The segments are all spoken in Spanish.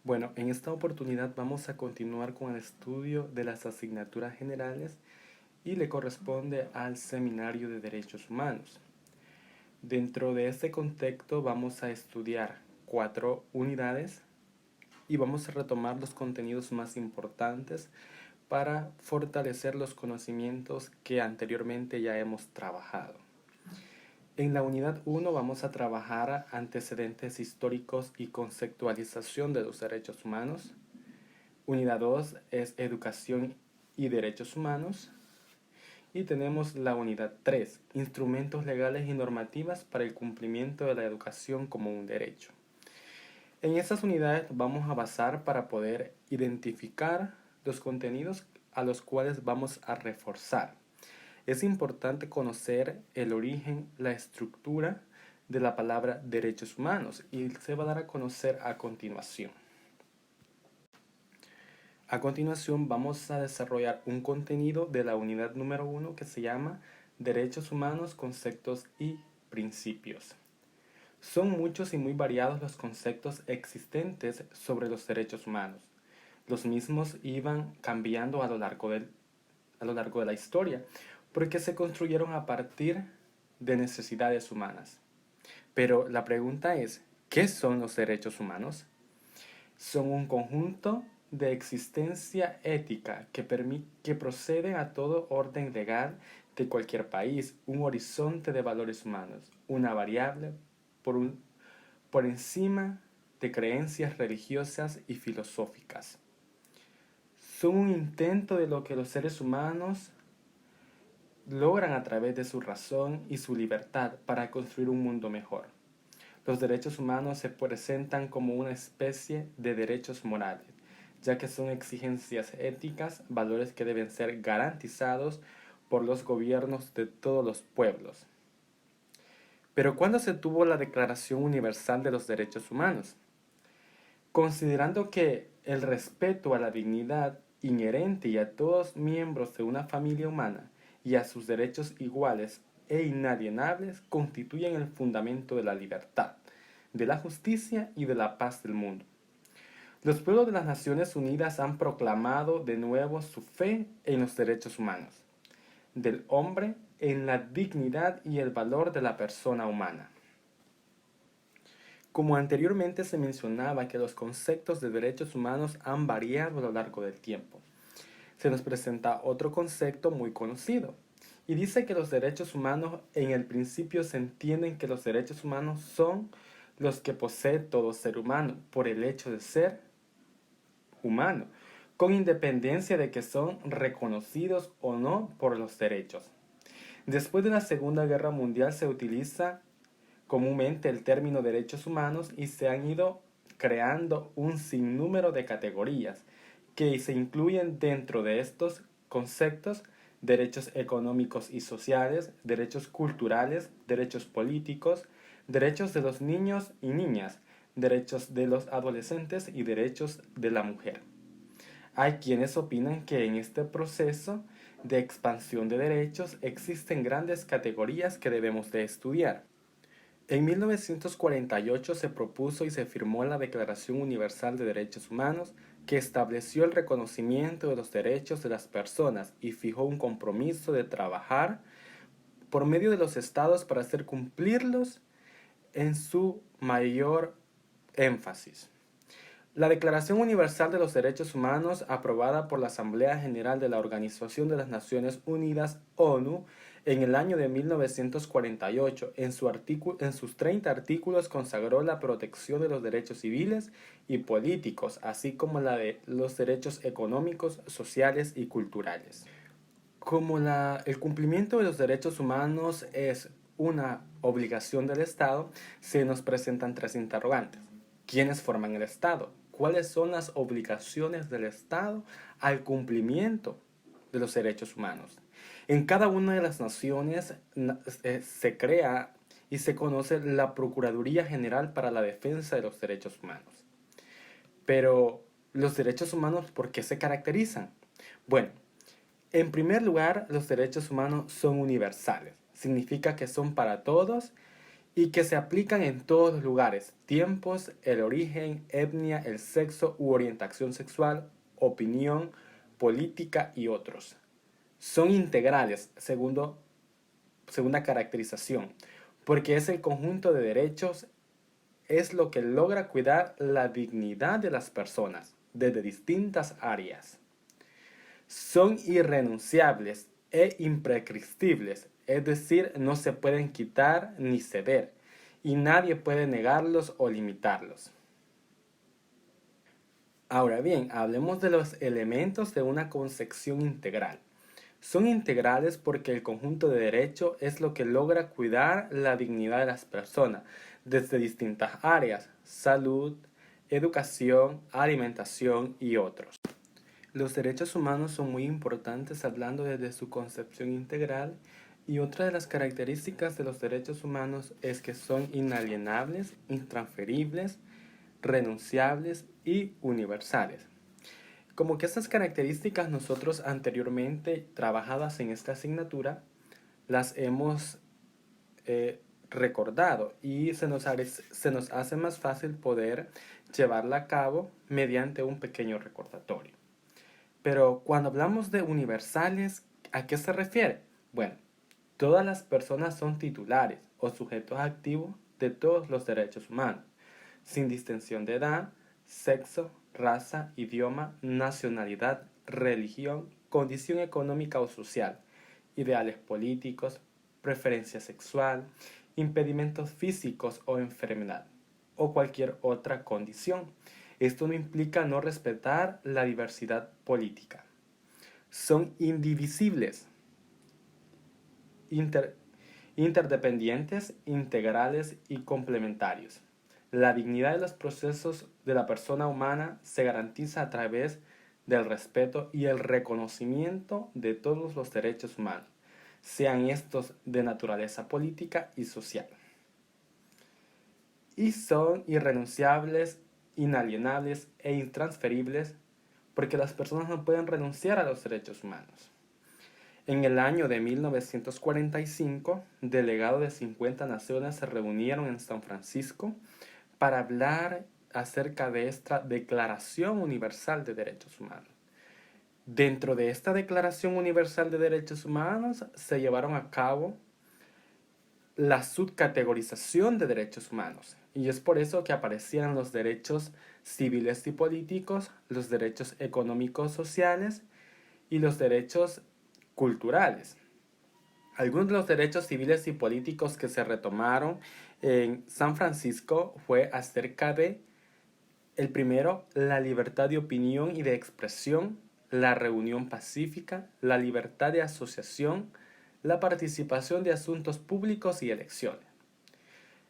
Bueno, en esta oportunidad vamos a continuar con el estudio de las asignaturas generales y le corresponde al Seminario de Derechos Humanos. Dentro de este contexto vamos a estudiar 4 unidades y vamos a retomar los contenidos más importantes para fortalecer los conocimientos que anteriormente ya hemos trabajado. En la unidad 1 vamos a trabajar antecedentes históricos y conceptualización de los derechos humanos. Unidad 2 es educación y derechos humanos. Y tenemos la unidad 3, instrumentos legales y normativas para el cumplimiento de la educación como un derecho. En estas unidades vamos a basar para poder identificar los contenidos a los cuales vamos a reforzar. Es importante conocer el origen, la estructura de la palabra derechos humanos y se va a dar a conocer a continuación. A continuación vamos a desarrollar un contenido de la unidad número 1 que se llama Derechos Humanos, Conceptos y Principios. Son muchos y muy variados los conceptos existentes sobre los derechos humanos. Los mismos iban cambiando a lo largo de la historia, porque se construyeron a partir de necesidades humanas. Pero la pregunta es, ¿qué son los derechos humanos? Son un conjunto de existencia ética que proceden a todo orden legal de cualquier país, un horizonte de valores humanos, una variable por encima de creencias religiosas y filosóficas. Son un intento de lo que los seres humanos logran a través de su razón y su libertad para construir un mundo mejor. Los derechos humanos se presentan como una especie de derechos morales, ya que son exigencias éticas, valores que deben ser garantizados por los gobiernos de todos los pueblos. Pero ¿cuándo se tuvo la Declaración Universal de los Derechos Humanos? Considerando que el respeto a la dignidad inherente y a todos miembros de una familia humana y a sus derechos iguales e inalienables constituyen el fundamento de la libertad, de la justicia y de la paz del mundo. Los pueblos de las Naciones Unidas han proclamado de nuevo su fe en los derechos humanos, del hombre en la dignidad y el valor de la persona humana. Como anteriormente se mencionaba que los conceptos de derechos humanos han variado a lo largo del tiempo, se nos presenta otro concepto muy conocido, y dice que los derechos humanos en el principio se entienden que los derechos humanos son los que posee todo ser humano por el hecho de ser humano, con independencia de que son reconocidos o no por los derechos. Después de la Segunda Guerra Mundial se utiliza comúnmente el término derechos humanos y se han ido creando un sinnúmero de categorías que se incluyen dentro de estos conceptos: derechos económicos y sociales, derechos culturales, derechos políticos, derechos de los niños y niñas, derechos de los adolescentes y derechos de la mujer. Hay quienes opinan que en este proceso de expansión de derechos existen grandes categorías que debemos de estudiar. En 1948 se propuso y se firmó la Declaración Universal de Derechos Humanos, que estableció el reconocimiento de los derechos de las personas y fijó un compromiso de trabajar por medio de los estados para hacer cumplirlos en su mayor énfasis. La Declaración Universal de los Derechos Humanos, aprobada por la Asamblea General de la Organización de las Naciones Unidas, ONU, en el año de 1948, en sus 30 artículos consagró la protección de los derechos civiles y políticos, así como la de los derechos económicos, sociales y culturales. Como el cumplimiento de los derechos humanos es una obligación del Estado, se nos presentan 3 interrogantes. ¿Quiénes forman el Estado? ¿Cuáles son las obligaciones del Estado al cumplimiento de los derechos humanos? En cada una de las naciones se crea y se conoce la Procuraduría General para la Defensa de los Derechos Humanos. Pero, ¿los derechos humanos por qué se caracterizan? Bueno, en primer lugar, los derechos humanos son universales. Significa que son para todos y que se aplican en todos los lugares, tiempos, el origen, etnia, el sexo u orientación sexual, opinión, política y otros. Son integrales, segunda caracterización, porque es el conjunto de derechos, es lo que logra cuidar la dignidad de las personas desde distintas áreas. Son irrenunciables e imprescriptibles, es decir, no se pueden quitar ni ceder, y nadie puede negarlos o limitarlos. Ahora bien, hablemos de los elementos de una concepción integral. Son integrales porque el conjunto de derecho es lo que logra cuidar la dignidad de las personas desde distintas áreas: salud, educación, alimentación y otros. Los derechos humanos son muy importantes hablando desde su concepción integral, y otra de las características de los derechos humanos es que son inalienables, intransferibles, renunciables y universales. Como que estas características nosotros anteriormente trabajadas en esta asignatura las hemos recordado, y se nos hace más fácil poder llevarla a cabo mediante un pequeño recordatorio. Pero cuando hablamos de universales, ¿a qué se refiere? Bueno, todas las personas son titulares o sujetos activos de todos los derechos humanos, sin distinción de edad, sexo, raza, idioma, nacionalidad, religión, condición económica o social, ideales políticos, preferencia sexual, impedimentos físicos o enfermedad, o cualquier otra condición. Esto no implica no respetar la diversidad política. Son indivisibles, interdependientes, integrales y complementarios. La dignidad de los procesos de la persona humana se garantiza a través del respeto y el reconocimiento de todos los derechos humanos, sean estos de naturaleza política y social. Y son irrenunciables, inalienables e intransferibles porque las personas no pueden renunciar a los derechos humanos. En el año de 1945, delegados de 50 naciones se reunieron en San Francisco para hablar acerca de esta Declaración Universal de Derechos Humanos. Dentro de esta Declaración Universal de Derechos Humanos se llevaron a cabo la subcategorización de derechos humanos, y es por eso que aparecían los derechos civiles y políticos, los derechos económicos sociales y los derechos culturales. Algunos de los derechos civiles y políticos que se retomaron en San Francisco fue acerca de: el primero, la libertad de opinión y de expresión, la reunión pacífica, la libertad de asociación, la participación de asuntos públicos y elecciones.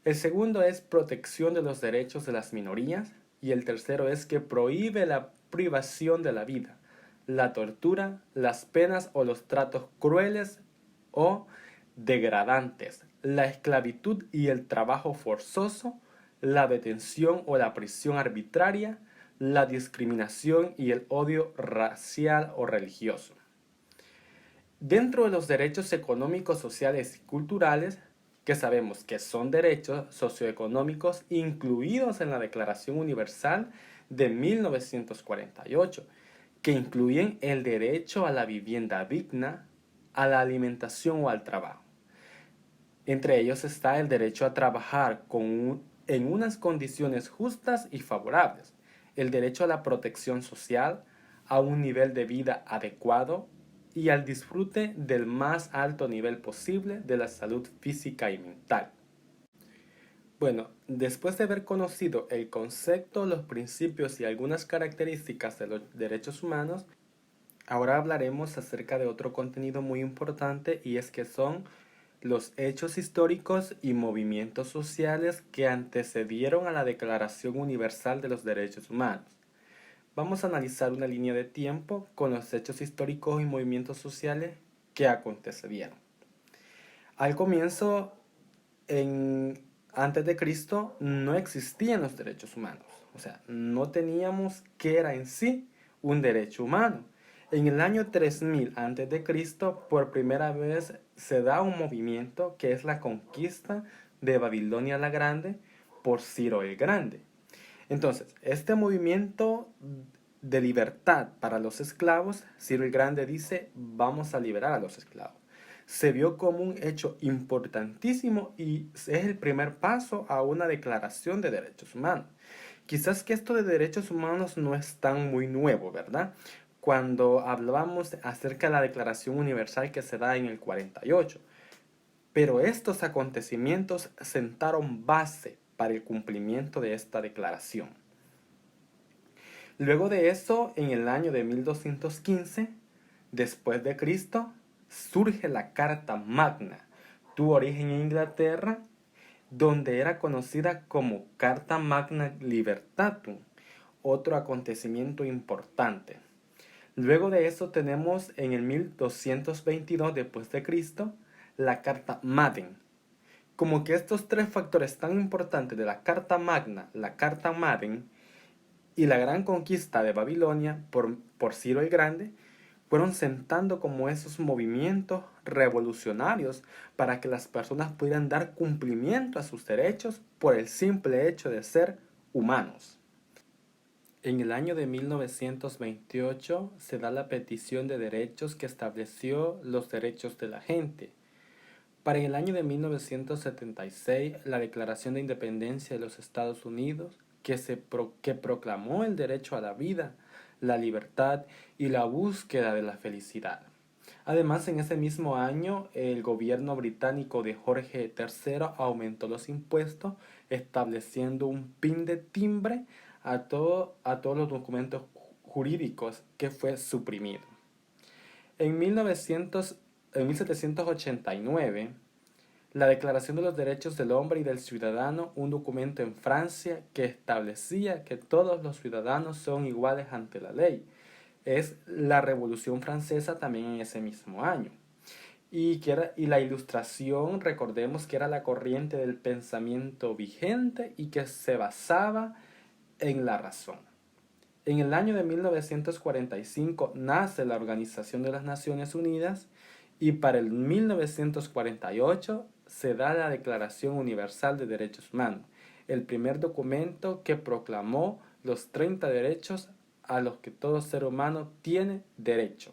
El segundo es protección de los derechos de las minorías, y el tercero es que prohíbe la privación de la vida, la tortura, las penas o los tratos crueles o degradantes, la esclavitud y el trabajo forzoso, la detención o la prisión arbitraria, la discriminación y el odio racial o religioso. Dentro de los derechos económicos, sociales y culturales, que sabemos que son derechos socioeconómicos incluidos en la Declaración Universal de 1948, que incluyen el derecho a la vivienda digna, a la alimentación o al trabajo. Entre ellos está el derecho a trabajar en unas condiciones justas y favorables, el derecho a la protección social, a un nivel de vida adecuado y al disfrute del más alto nivel posible de la salud física y mental. Bueno, después de haber conocido el concepto, los principios y algunas características de los derechos humanos, ahora hablaremos acerca de otro contenido muy importante, y es que son los hechos históricos y movimientos sociales que antecedieron a la Declaración Universal de los Derechos Humanos. Vamos a analizar una línea de tiempo con los hechos históricos y movimientos sociales que acontecieron. Al comienzo, antes de Cristo, no existían los derechos humanos. O sea, no teníamos qué era en sí un derecho humano. En el año 3000 a.C., por primera vez se da un movimiento que es la conquista de Babilonia la Grande por Ciro el Grande. Entonces, este movimiento de libertad para los esclavos, Ciro el Grande dice, vamos a liberar a los esclavos. Se vio como un hecho importantísimo y es el primer paso a una declaración de derechos humanos. Quizás que esto de derechos humanos no es tan muy nuevo, ¿verdad? Cuando hablábamos acerca de la Declaración Universal que se da en el 48. Pero estos acontecimientos sentaron base para el cumplimiento de esta declaración. Luego de eso, en el año de 1215, después de Cristo, surge la Carta Magna. Tuvo origen en Inglaterra, donde era conocida como Carta Magna Libertatum, otro acontecimiento importante. Luego de eso tenemos en el 1222 después de Cristo la Carta Madden. Como que estos tres factores tan importantes de la Carta Magna, la Carta Madden y la gran conquista de Babilonia por Ciro el Grande fueron sentando como esos movimientos revolucionarios para que las personas pudieran dar cumplimiento a sus derechos por el simple hecho de ser humanos. En el año de 1928 se da la petición de derechos que estableció los derechos de la gente. Para el año de 1976, la Declaración de Independencia de los Estados Unidos, que proclamó el derecho a la vida, la libertad y la búsqueda de la felicidad. Además, en ese mismo año, el gobierno británico de Jorge III aumentó los impuestos, estableciendo un PIN de timbre a todos los documentos jurídicos que fue suprimido. En 1789, la Declaración de los Derechos del Hombre y del Ciudadano, un documento en Francia que establecía que todos los ciudadanos son iguales ante la ley. Es la Revolución Francesa también en ese mismo año. Y la Ilustración, recordemos que era la corriente del pensamiento vigente y que se basaba en la razón. En el año de 1945 nace la Organización de las Naciones Unidas y para el 1948 se da la Declaración Universal de Derechos Humanos, el primer documento que proclamó los 30 derechos a los que todo ser humano tiene derecho.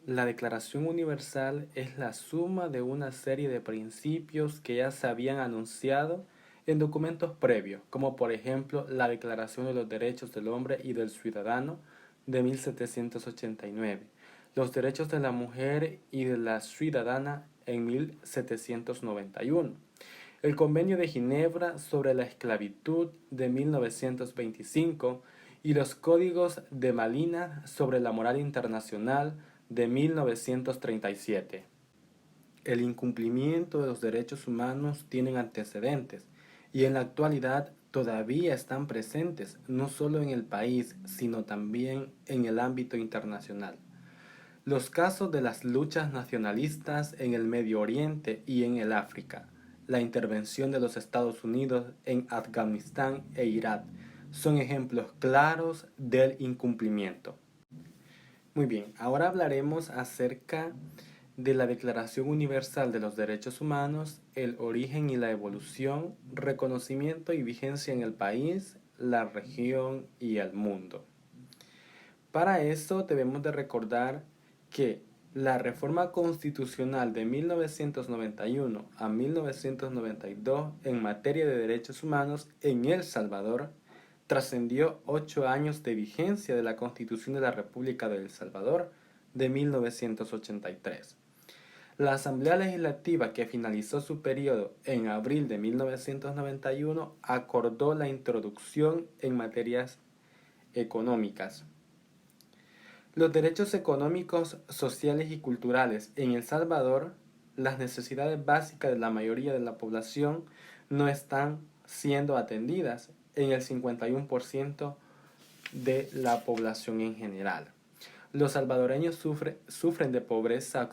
La Declaración Universal es la suma de una serie de principios que ya se habían anunciado en documentos previos, como por ejemplo la Declaración de los Derechos del Hombre y del Ciudadano de 1789, los derechos de la mujer y de la ciudadana en 1791, el Convenio de Ginebra sobre la esclavitud de 1925 y los Códigos de Malina sobre la moral internacional de 1937. El incumplimiento de los derechos humanos tienen antecedentes y en la actualidad todavía están presentes no solo en el país, sino también en el ámbito internacional. Los casos de las luchas nacionalistas en el Medio Oriente y en el África, la intervención de los Estados Unidos en Afganistán e Irak, son ejemplos claros del incumplimiento. Muy bien, ahora hablaremos acerca de la Declaración Universal de los Derechos Humanos, el origen y la evolución, reconocimiento y vigencia en el país, la región y el mundo. Para eso debemos de recordar que la reforma constitucional de 1991 a 1992 en materia de derechos humanos en El Salvador trascendió 8 años de vigencia de la Constitución de la República de El Salvador de 1983. La Asamblea Legislativa, que finalizó su periodo en abril de 1991, acordó la introducción en materias económicas. Los derechos económicos, sociales y culturales en El Salvador, las necesidades básicas de la mayoría de la población no están siendo atendidas en el 51% de la población en general. Los salvadoreños sufren de pobreza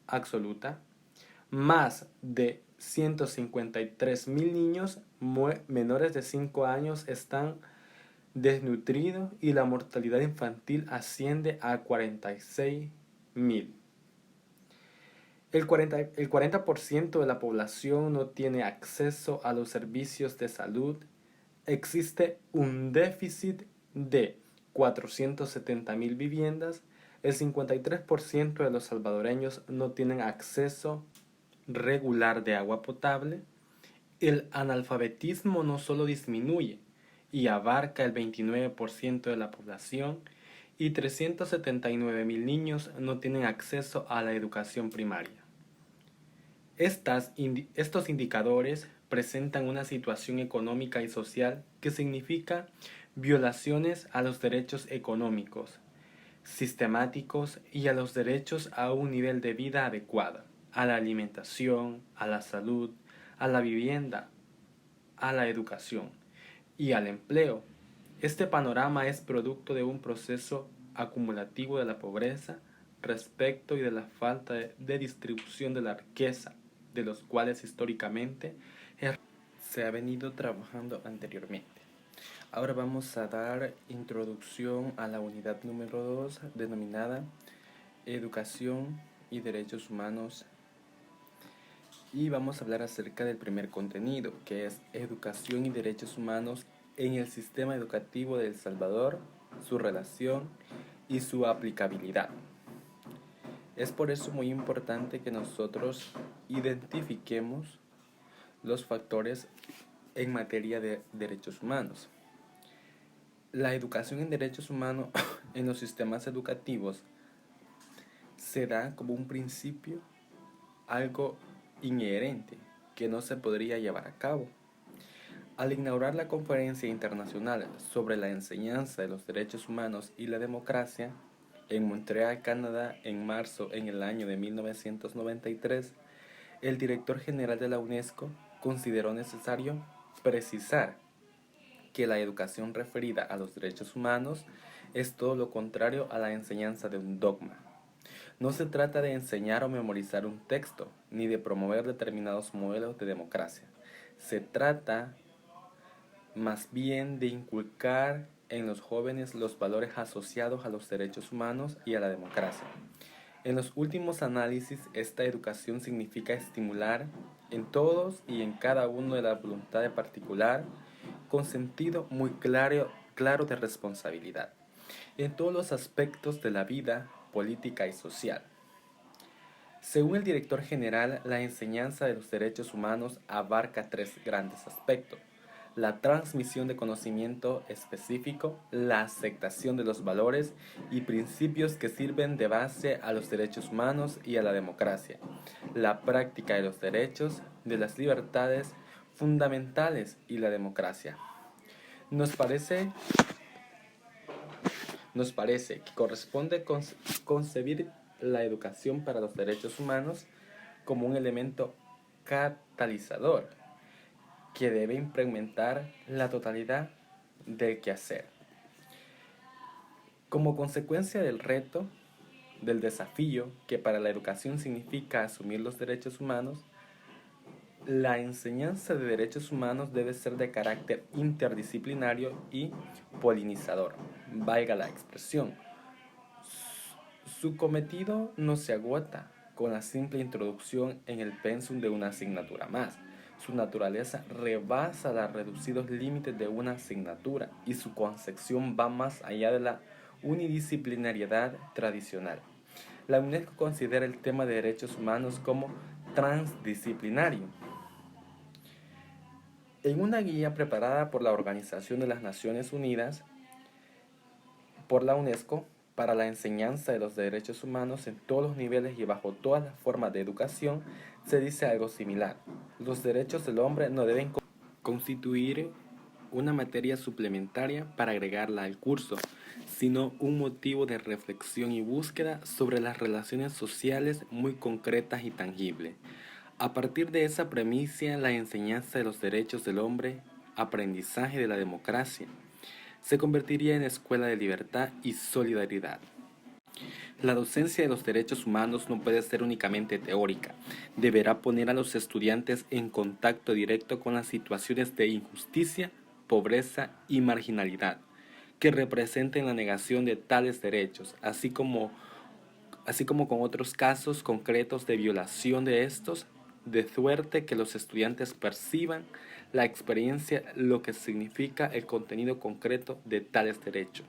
absoluta. Más de 153.000 niños menores de 5 años están desnutridos y la mortalidad infantil asciende a 46.000. El 40% de la población no tiene acceso a los servicios de salud. Existe un déficit de 470.000 viviendas. El 53% de los salvadoreños no tienen acceso regular de agua potable. El analfabetismo no solo disminuye y abarca el 29% de la población, y 379.000 niños no tienen acceso a la educación primaria. Estos indicadores presentan una situación económica y social que significa violaciones a los derechos económicos, sistemáticos y a los derechos a un nivel de vida adecuado, a la alimentación, a la salud, a la vivienda, a la educación y al empleo. Este panorama es producto de un proceso acumulativo de la pobreza respecto y de la falta de distribución de la riqueza, de los cuales históricamente se ha venido trabajando anteriormente. Ahora vamos a dar introducción a la unidad número 2 denominada Educación y Derechos Humanos, y vamos a hablar acerca del primer contenido, que es Educación y Derechos Humanos en el sistema educativo de El Salvador, su relación y su aplicabilidad. Es por eso muy importante que nosotros identifiquemos los factores en materia de derechos humanos. La educación en derechos humanos en los sistemas educativos se da como un principio, algo inherente que no se podría llevar a cabo. Al inaugurar la Conferencia Internacional sobre la Enseñanza de los Derechos Humanos y la Democracia en Montreal, Canadá, en marzo en el año de 1993, el director general de la UNESCO consideró necesario precisar que la educación referida a los derechos humanos es todo lo contrario a la enseñanza de un dogma. No se trata de enseñar o memorizar un texto, ni de promover determinados modelos de democracia. Se trata más bien de inculcar en los jóvenes los valores asociados a los derechos humanos y a la democracia. En los últimos análisis, esta educación significa estimular en todos y en cada uno de la voluntad de particular, con sentido muy claro de responsabilidad, en todos los aspectos de la vida política y social. Según el director general, la enseñanza de los derechos humanos abarca tres grandes aspectos: la transmisión de conocimiento específico, la aceptación de los valores y principios que sirven de base a los derechos humanos y a la democracia, la práctica de los derechos, de las libertades fundamentales y la democracia. Nos parece que corresponde concebir la educación para los derechos humanos como un elemento catalizador que debe implementar la totalidad del quehacer. Como consecuencia del reto, del desafío que para la educación significa asumir los derechos humanos, la enseñanza de derechos humanos debe ser de carácter interdisciplinario y polinizador, valga la expresión. Su cometido no se agota con la simple introducción en el pensum de una asignatura más. Su naturaleza rebasa los reducidos límites de una asignatura y su concepción va más allá de la unidisciplinariedad tradicional. La UNESCO considera el tema de derechos humanos como transdisciplinario. En una guía preparada por la Organización de las Naciones Unidas, por la UNESCO, para la enseñanza de los derechos humanos en todos los niveles y bajo todas las formas de educación, se dice algo similar: los derechos del hombre no deben constituir una materia suplementaria para agregarla al curso, sino un motivo de reflexión y búsqueda sobre las relaciones sociales muy concretas y tangibles. A partir de esa premisa, la enseñanza de los derechos del hombre, aprendizaje de la democracia, se convertiría en escuela de libertad y solidaridad. La docencia de los derechos humanos no puede ser únicamente teórica, deberá poner a los estudiantes en contacto directo con las situaciones de injusticia, pobreza y marginalidad que representen la negación de tales derechos, así así como con otros casos concretos de violación de estos, de suerte que los estudiantes perciban la experiencia, lo que significa el contenido concreto de tales derechos.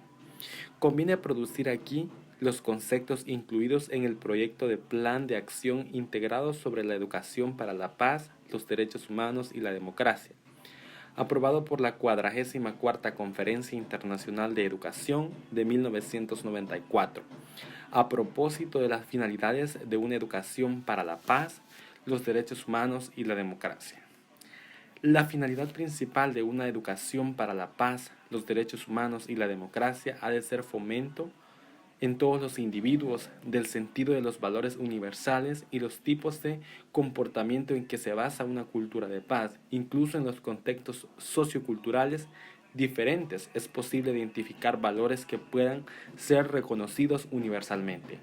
Conviene producir aquí los conceptos incluidos en el proyecto de Plan de Acción Integrado sobre la Educación para la Paz, los Derechos Humanos y la Democracia, aprobado por la 44ª Conferencia Internacional de Educación de 1994, a propósito de las finalidades de una educación para la paz, los derechos humanos y la democracia. La finalidad principal de una educación para la paz, los derechos humanos y la democracia ha de ser fomento en todos los individuos del sentido de los valores universales y los tipos de comportamiento en que se basa una cultura de paz. Incluso en los contextos socioculturales diferentes es posible identificar valores que puedan ser reconocidos universalmente.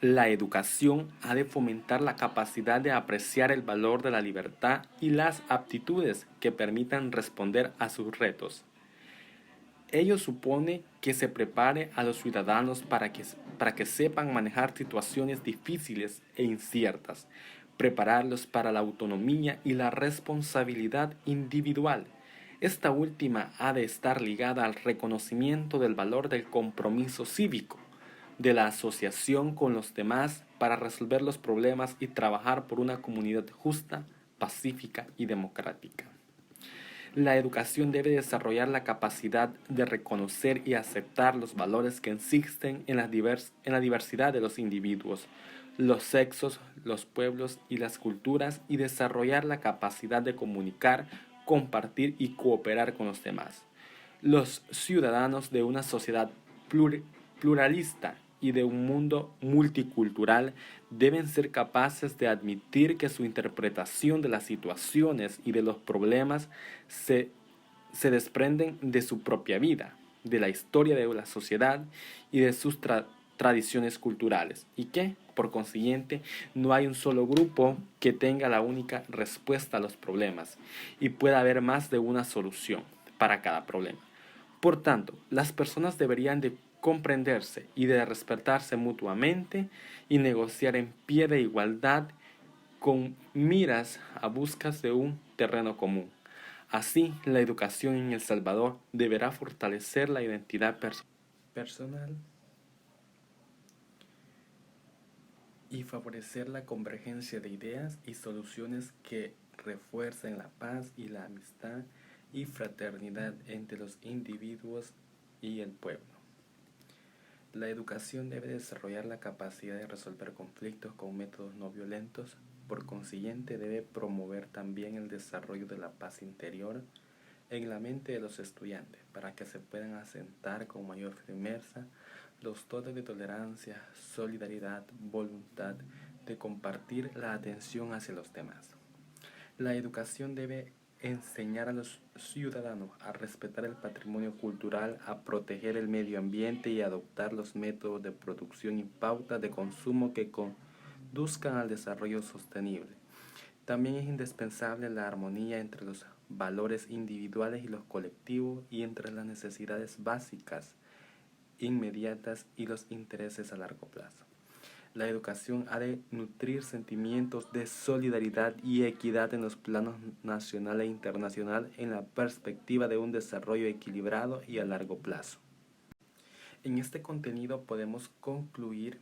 La educación ha de fomentar la capacidad de apreciar el valor de la libertad y las aptitudes que permitan responder a sus retos. Ello supone que se prepare a los ciudadanos para que sepan manejar situaciones difíciles e inciertas, prepararlos para la autonomía y la responsabilidad individual. Esta última ha de estar ligada al reconocimiento del valor del compromiso cívico, de la asociación con los demás para resolver los problemas y trabajar por una comunidad justa, pacífica y democrática. La educación debe desarrollar la capacidad de reconocer y aceptar los valores que existen en la diversidad de los individuos, los sexos, los pueblos y las culturas, y desarrollar la capacidad de comunicar, compartir y cooperar con los demás. Los ciudadanos de una sociedad pluralista y de un mundo multicultural deben ser capaces de admitir que su interpretación de las situaciones y de los problemas se desprenden de su propia vida, de la historia de la sociedad y de sus tradiciones culturales, y que, por consiguiente, no hay un solo grupo que tenga la única respuesta a los problemas, y pueda haber más de una solución para cada problema. Por tanto, las personas deberían de comprenderse y de respetarse mutuamente y negociar en pie de igualdad con miras a buscas de un terreno común. Así, la educación en El Salvador deberá fortalecer la identidad personal y favorecer la convergencia de ideas y soluciones que refuercen la paz y la amistad y fraternidad entre los individuos y el pueblo. La educación debe desarrollar la capacidad de resolver conflictos con métodos no violentos. Por consiguiente, debe promover también el desarrollo de la paz interior en la mente de los estudiantes, para que se puedan asentar con mayor firmeza los dotes de tolerancia, solidaridad, voluntad de compartir la atención hacia los demás. La educación debe enseñar a los ciudadanos a respetar el patrimonio cultural, a proteger el medio ambiente y a adoptar los métodos de producción y pautas de consumo que conduzcan al desarrollo sostenible. También es indispensable la armonía entre los valores individuales y los colectivos, y entre las necesidades básicas, inmediatas y los intereses a largo plazo. La educación ha de nutrir sentimientos de solidaridad y equidad en los planos nacional e internacional, en la perspectiva de un desarrollo equilibrado y a largo plazo. En este contenido podemos concluir,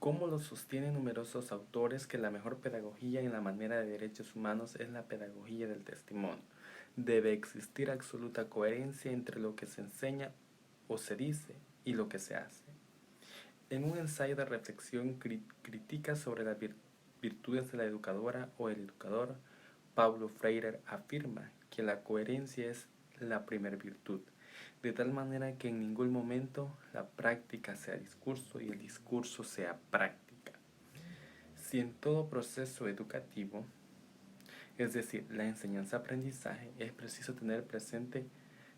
como lo sostienen numerosos autores, que la mejor pedagogía en la manera de derechos humanos es la pedagogía del testimonio. Debe existir absoluta coherencia entre lo que se enseña o se dice y lo que se hace. En un ensayo de reflexión crítica sobre las virtudes de la educadora o el educador, Paulo Freire afirma que la coherencia es la primera virtud, de tal manera que en ningún momento la práctica sea discurso y el discurso sea práctica. Si en todo proceso educativo, es decir, la enseñanza-aprendizaje, es preciso tener presente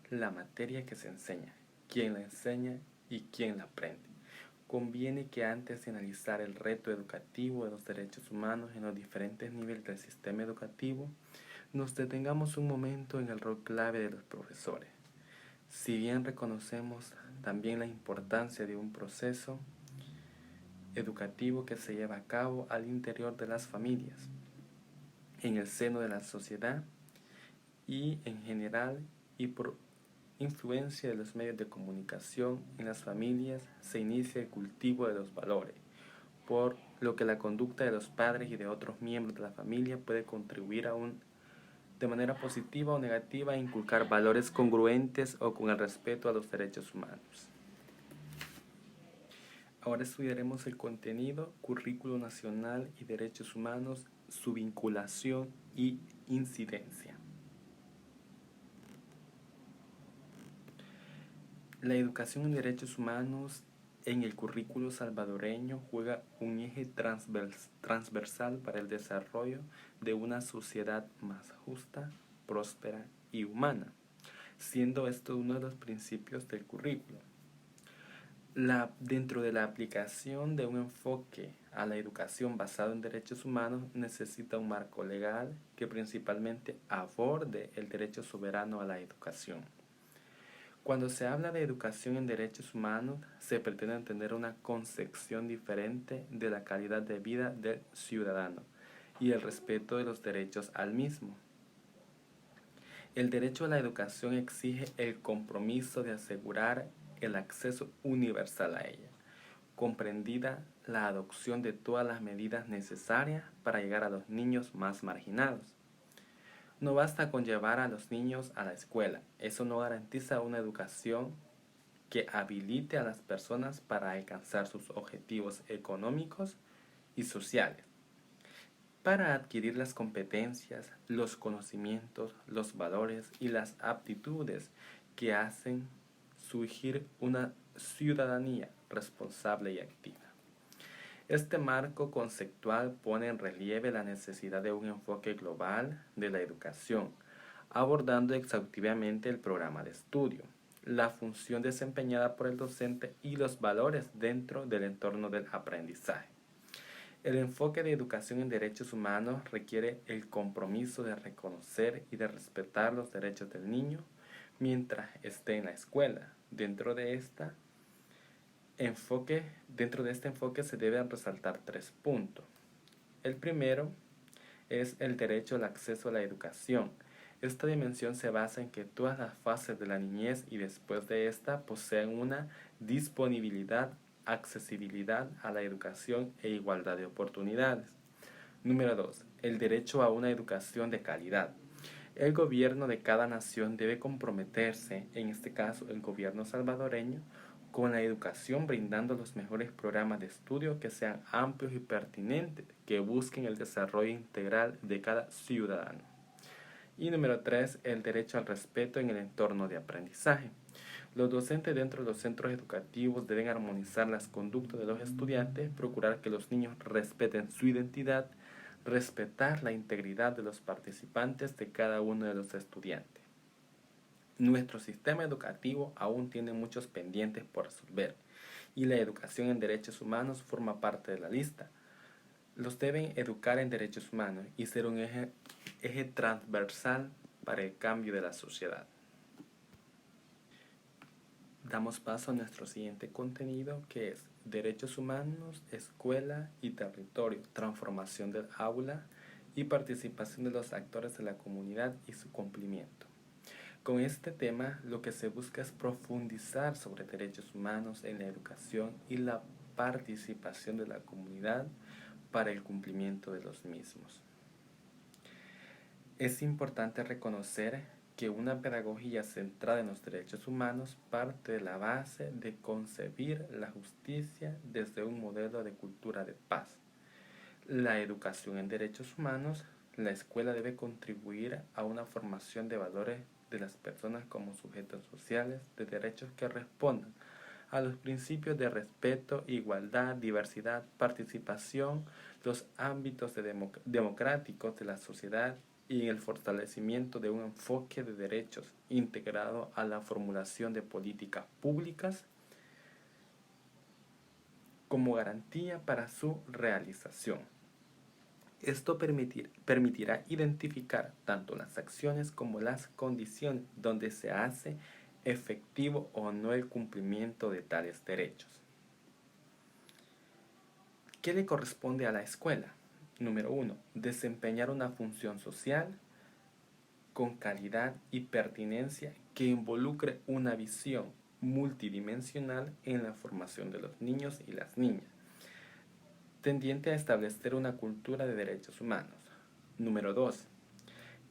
la materia que se enseña, quién la enseña y quién la aprende. Conviene que antes de analizar el reto educativo de los derechos humanos en los diferentes niveles del sistema educativo, nos detengamos un momento en el rol clave de los profesores. Si bien reconocemos también la importancia de un proceso educativo que se lleva a cabo al interior de las familias, en el seno de la sociedad y en general, y por influencia de los medios de comunicación en las familias, se inicia el cultivo de los valores, por lo que la conducta de los padres y de otros miembros de la familia puede contribuir de manera positiva o negativa a inculcar valores congruentes o con el respeto a los derechos humanos. Ahora estudiaremos el contenido, currículo nacional y derechos humanos, su vinculación y incidencia. La educación en derechos humanos en el currículo salvadoreño juega un eje transversal para el desarrollo de una sociedad más justa, próspera y humana, siendo esto uno de los principios del currículo. Dentro de la aplicación de un enfoque a la educación basado en derechos humanos necesita un marco legal que principalmente aborde el derecho soberano a la educación. Cuando se habla de educación en derechos humanos, se pretende entender una concepción diferente de la calidad de vida del ciudadano y el respeto de los derechos al mismo. El derecho a la educación exige el compromiso de asegurar el acceso universal a ella, comprendida la adopción de todas las medidas necesarias para llegar a los niños más marginados. No basta con llevar a los niños a la escuela, eso no garantiza una educación que habilite a las personas para alcanzar sus objetivos económicos y sociales, para adquirir las competencias, los conocimientos, los valores y las aptitudes que hacen surgir una ciudadanía responsable y activa. Este marco conceptual pone en relieve la necesidad de un enfoque global de la educación, abordando exhaustivamente el programa de estudio, la función desempeñada por el docente y los valores dentro del entorno del aprendizaje. El enfoque de educación en derechos humanos requiere el compromiso de reconocer y de respetar los derechos del niño mientras esté en la escuela. Dentro de este enfoque se deben resaltar 3 puntos. El primero es el derecho al acceso a la educación. Esta dimensión se basa en que todas las fases de la niñez y después de esta poseen una disponibilidad, accesibilidad a la educación e igualdad de oportunidades. Número 2. El derecho a una educación de calidad. El gobierno de cada nación debe comprometerse, en este caso el gobierno salvadoreño, con la educación, brindando los mejores programas de estudio que sean amplios y pertinentes, que busquen el desarrollo integral de cada ciudadano. Y número 3, el derecho al respeto en el entorno de aprendizaje. Los docentes dentro de los centros educativos deben armonizar las conductas de los estudiantes, procurar que los niños respeten su identidad, respetar la integridad de los participantes de cada uno de los estudiantes. Nuestro sistema educativo aún tiene muchos pendientes por resolver y la educación en derechos humanos forma parte de la lista. Los deben educar en derechos humanos y ser un eje transversal para el cambio de la sociedad. Damos paso a nuestro siguiente contenido, que es Derechos Humanos, Escuela y Territorio, Transformación del Aula y Participación de los actores de la comunidad y su cumplimiento. Con este tema, lo que se busca es profundizar sobre derechos humanos en la educación y la participación de la comunidad para el cumplimiento de los mismos. Es importante reconocer que una pedagogía centrada en los derechos humanos parte de la base de concebir la justicia desde un modelo de cultura de paz. La educación en derechos humanos, la escuela debe contribuir a una formación de valores de las personas como sujetos sociales de derechos que respondan a los principios de respeto, igualdad, diversidad, participación, los ámbitos democráticos de la sociedad y en el fortalecimiento de un enfoque de derechos integrado a la formulación de políticas públicas como garantía para su realización. Esto permitirá identificar tanto las acciones como las condiciones donde se hace efectivo o no el cumplimiento de tales derechos. ¿Qué le corresponde a la escuela? Número 1. Desempeñar una función social con calidad y pertinencia que involucre una visión multidimensional en la formación de los niños y las niñas, tendiente a establecer una cultura de derechos humanos. Número 2.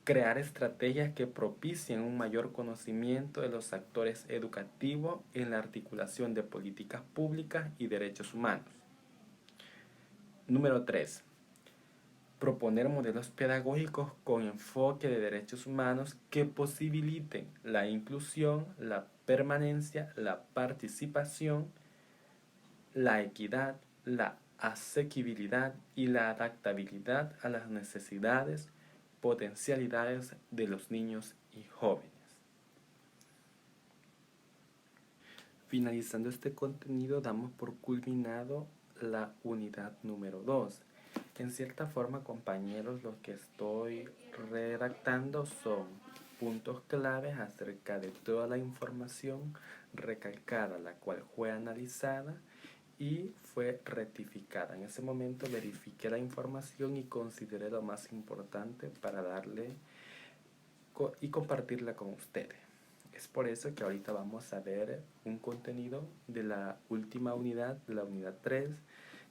Crear estrategias que propicien un mayor conocimiento de los actores educativos en la articulación de políticas públicas y derechos humanos. Número 3. Proponer modelos pedagógicos con enfoque de derechos humanos que posibiliten la inclusión, la permanencia, la participación, la equidad, la asequibilidad y la adaptabilidad a las necesidades, potencialidades de los niños y jóvenes. Finalizando este contenido, damos por culminado la unidad número 2. En cierta forma, compañeros, lo que estoy redactando son puntos claves acerca de toda la información recalcada, la cual fue analizada y fue rectificada. En ese momento verifiqué la información y consideré lo más importante para darle y compartirla con ustedes. Es por eso que ahorita vamos a ver un contenido de la última unidad, de la unidad 3,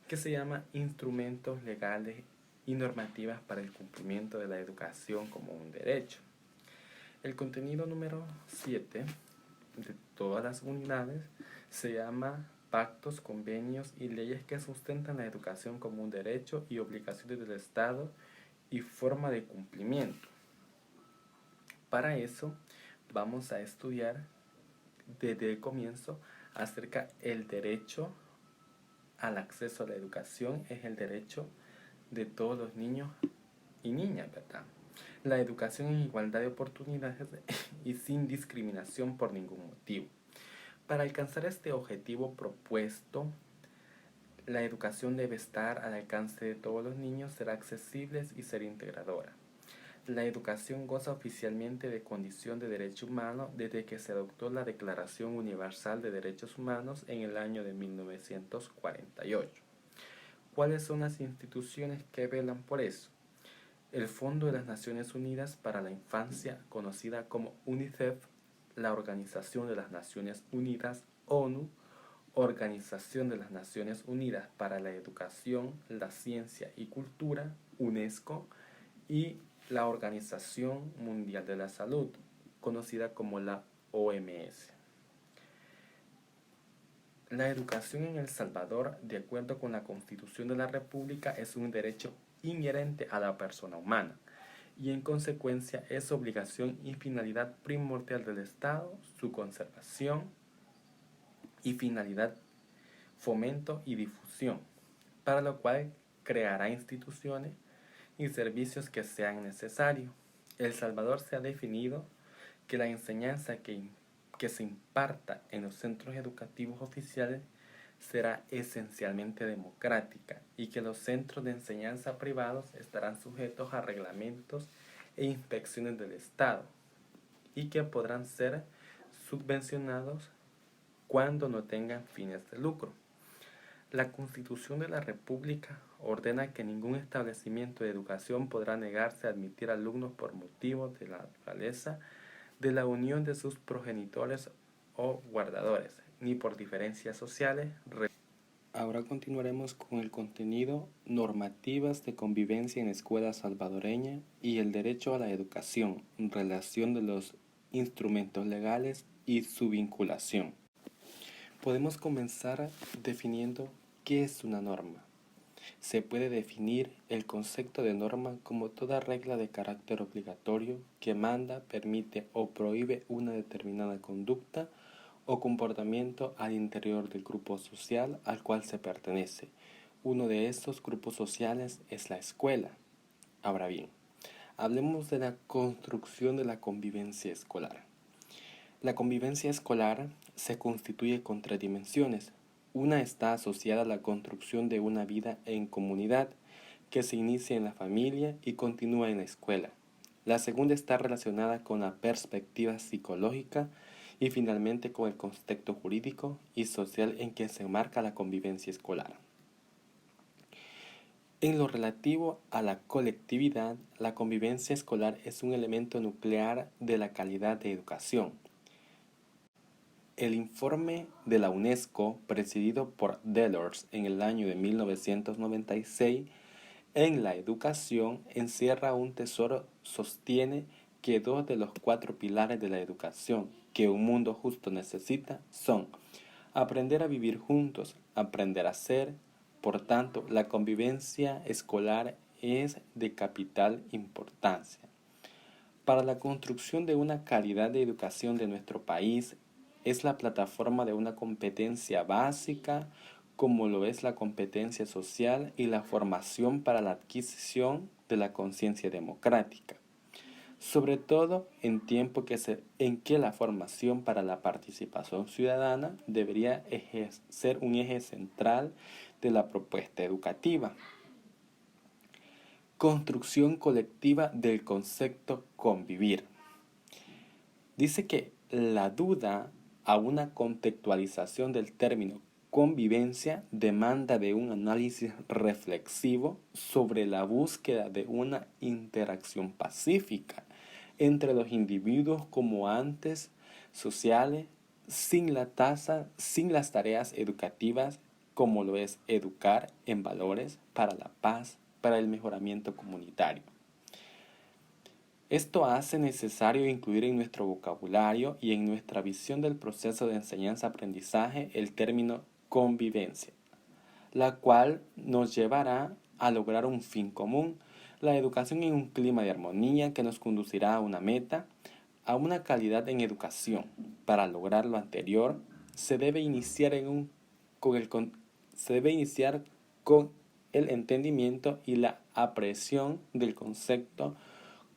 que se llama Instrumentos legales y normativas para el cumplimiento de la educación como un derecho. El contenido número 7 de todas las unidades se llama Pactos, convenios y leyes que sustentan la educación como un derecho y obligaciones del Estado y forma de cumplimiento. Para eso vamos a estudiar desde el comienzo acerca del derecho al acceso a la educación. Es el derecho de todos los niños y niñas, ¿verdad? La educación en igualdad de oportunidades y sin discriminación por ningún motivo. Para alcanzar este objetivo propuesto, la educación debe estar al alcance de todos los niños, ser accesible y ser integradora. La educación goza oficialmente de condición de derecho humano desde que se adoptó la Declaración Universal de Derechos Humanos en el año de 1948. ¿Cuáles son las instituciones que velan por eso? El Fondo de las Naciones Unidas para la Infancia, conocida como UNICEF, la Organización de las Naciones Unidas, ONU, Organización de las Naciones Unidas para la Educación, la Ciencia y Cultura, UNESCO, y la Organización Mundial de la Salud, conocida como la OMS. La educación en El Salvador, de acuerdo con la Constitución de la República, es un derecho inherente a la persona humana y en consecuencia es obligación y finalidad primordial del Estado su conservación y finalidad fomento y difusión, para lo cual creará instituciones y servicios que sean necesarios. El Salvador se ha definido que la enseñanza que se imparta en los centros educativos oficiales será esencialmente democrática y que los centros de enseñanza privados estarán sujetos a reglamentos e inspecciones del Estado y que podrán ser subvencionados cuando no tengan fines de lucro. La Constitución de la República ordena que ningún establecimiento de educación podrá negarse a admitir alumnos por motivos de la naturaleza de la unión de sus progenitores o guardadores, ni por diferencias sociales. Ahora continuaremos con el contenido Normativas de convivencia en la escuela salvadoreña y el derecho a la educación, relación de los instrumentos legales y su vinculación. Podemos comenzar definiendo qué es una norma. Se puede definir el concepto de norma como toda regla de carácter obligatorio que manda, permite o prohíbe una determinada conducta o comportamiento al interior del grupo social al cual se pertenece. Uno de estos grupos sociales es la escuela. Ahora bien, hablemos de la construcción de la convivencia escolar. La convivencia escolar se constituye con tres dimensiones. Una está asociada a la construcción de una vida en comunidad que se inicia en la familia y continúa en la escuela. La segunda está relacionada con la perspectiva psicológica y finalmente con el contexto jurídico y social en que se enmarca la convivencia escolar. En lo relativo a la colectividad, la convivencia escolar es un elemento nuclear de la calidad de educación. El informe de la UNESCO, presidido por Delors en el año de 1996, en la educación encierra un tesoro, sostiene que dos de los 4 pilares de la educación que un mundo justo necesita son aprender a vivir juntos, aprender a ser. Por tanto, la convivencia escolar es de capital importancia. Para la construcción de una calidad de educación de nuestro país, es la plataforma de una competencia básica, como lo es la competencia social y la formación para la adquisición de la conciencia democrática. Sobre todo en tiempo en que la formación para la participación ciudadana debería ser un eje central de la propuesta educativa. Construcción colectiva del concepto convivir. Dice que la duda a una contextualización del término convivencia demanda de un análisis reflexivo sobre la búsqueda de una interacción pacífica entre los individuos como entes sociales sin las tareas educativas como lo es educar en valores para la paz, para el mejoramiento comunitario. Esto hace necesario incluir en nuestro vocabulario y en nuestra visión del proceso de enseñanza-aprendizaje el término convivencia, la cual nos llevará a lograr un fin común, la educación en un clima de armonía que nos conducirá a una meta, a una calidad en educación. Para lograr lo anterior, se debe iniciar con el entendimiento y la aprehensión del concepto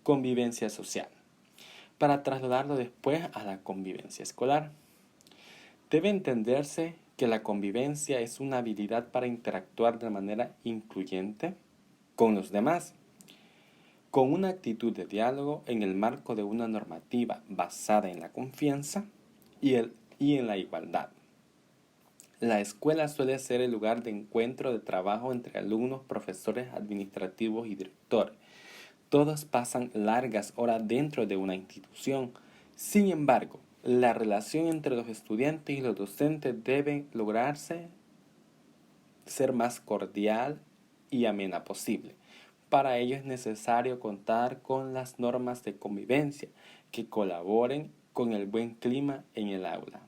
convivencia social, para trasladarlo después a la convivencia escolar. Debe entenderse que la convivencia es una habilidad para interactuar de manera incluyente con los demás, con una actitud de diálogo en el marco de una normativa basada en la confianza y en la igualdad. La escuela suele ser el lugar de encuentro de trabajo entre alumnos, profesores, administrativos y directores. Todos pasan largas horas dentro de una institución. Sin embargo, la relación entre los estudiantes y los docentes debe lograrse ser más cordial y amena posible. Para ello es necesario contar con las normas de convivencia que colaboren con el buen clima en el aula.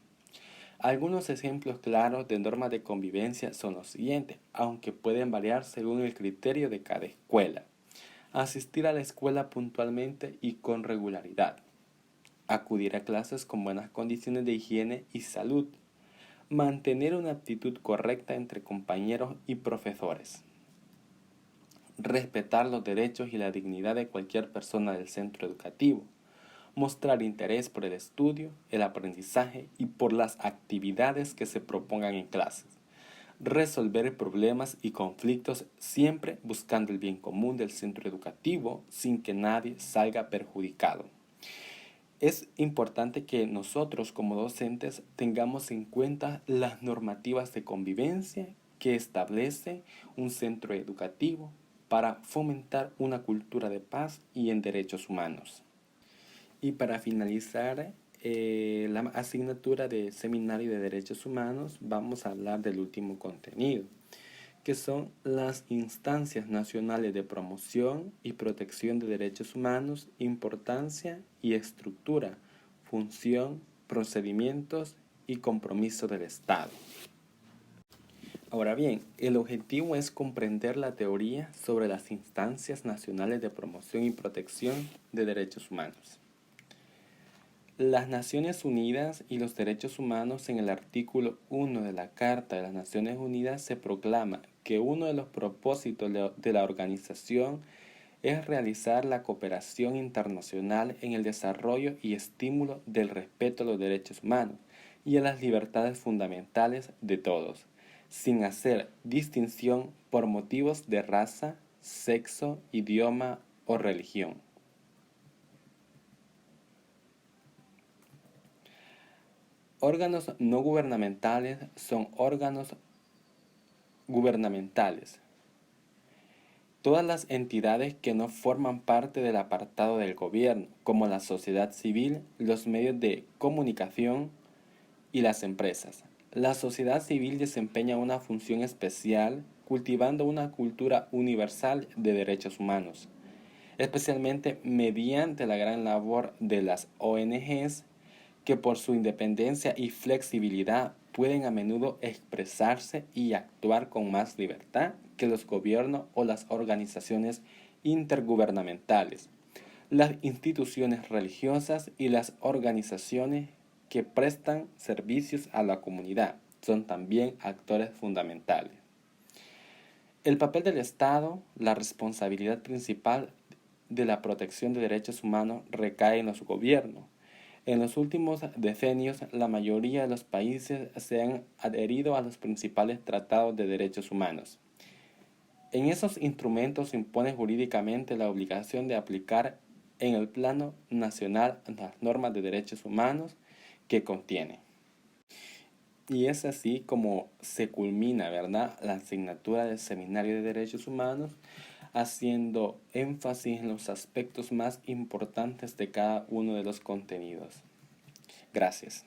Algunos ejemplos claros de normas de convivencia son los siguientes, aunque pueden variar según el criterio de cada escuela. Asistir a la escuela puntualmente y con regularidad. Acudir a clases con buenas condiciones de higiene y salud. Mantener una actitud correcta entre compañeros y profesores. Respetar los derechos y la dignidad de cualquier persona del centro educativo. Mostrar interés por el estudio, el aprendizaje y por las actividades que se propongan en clases. Resolver problemas y conflictos siempre buscando el bien común del centro educativo sin que nadie salga perjudicado. Es importante que nosotros como docentes tengamos en cuenta las normativas de convivencia que establece un centro educativo para fomentar una cultura de paz y en derechos humanos. Y para finalizar la asignatura de Seminario de Derechos Humanos, vamos a hablar del último contenido, que son las instancias nacionales de promoción y protección de derechos humanos, importancia y estructura, función, procedimientos y compromiso del Estado. Ahora bien, el objetivo es comprender la teoría sobre las instancias nacionales de promoción y protección de derechos humanos. Las Naciones Unidas y los derechos humanos en el artículo 1 de la Carta de las Naciones Unidas se proclama que uno de los propósitos de la organización es realizar la cooperación internacional en el desarrollo y estímulo del respeto a los derechos humanos y a las libertades fundamentales de todos, sin hacer distinción por motivos de raza, sexo, idioma o religión. órganos no gubernamentales son órganos gubernamentales. Todas las entidades que no forman parte del apartado del gobierno, como la sociedad civil, los medios de comunicación y las empresas. La sociedad civil desempeña una función especial cultivando una cultura universal de derechos humanos, especialmente mediante la gran labor de las ONGs que por su independencia y flexibilidad pueden a menudo expresarse y actuar con más libertad que los gobiernos o las organizaciones intergubernamentales, las instituciones religiosas y las organizaciones que prestan servicios a la comunidad son también actores fundamentales. El papel del Estado, la responsabilidad principal de la protección de derechos humanos recae en los gobiernos. En los últimos decenios, la mayoría de los países se han adherido a los principales tratados de derechos humanos. En esos instrumentos se impone jurídicamente la obligación de aplicar en el plano nacional las normas de derechos humanos que contiene. Y es así como se culmina, ¿verdad?, la asignatura del Seminario de Derechos Humanos, haciendo énfasis en los aspectos más importantes de cada uno de los contenidos. Gracias.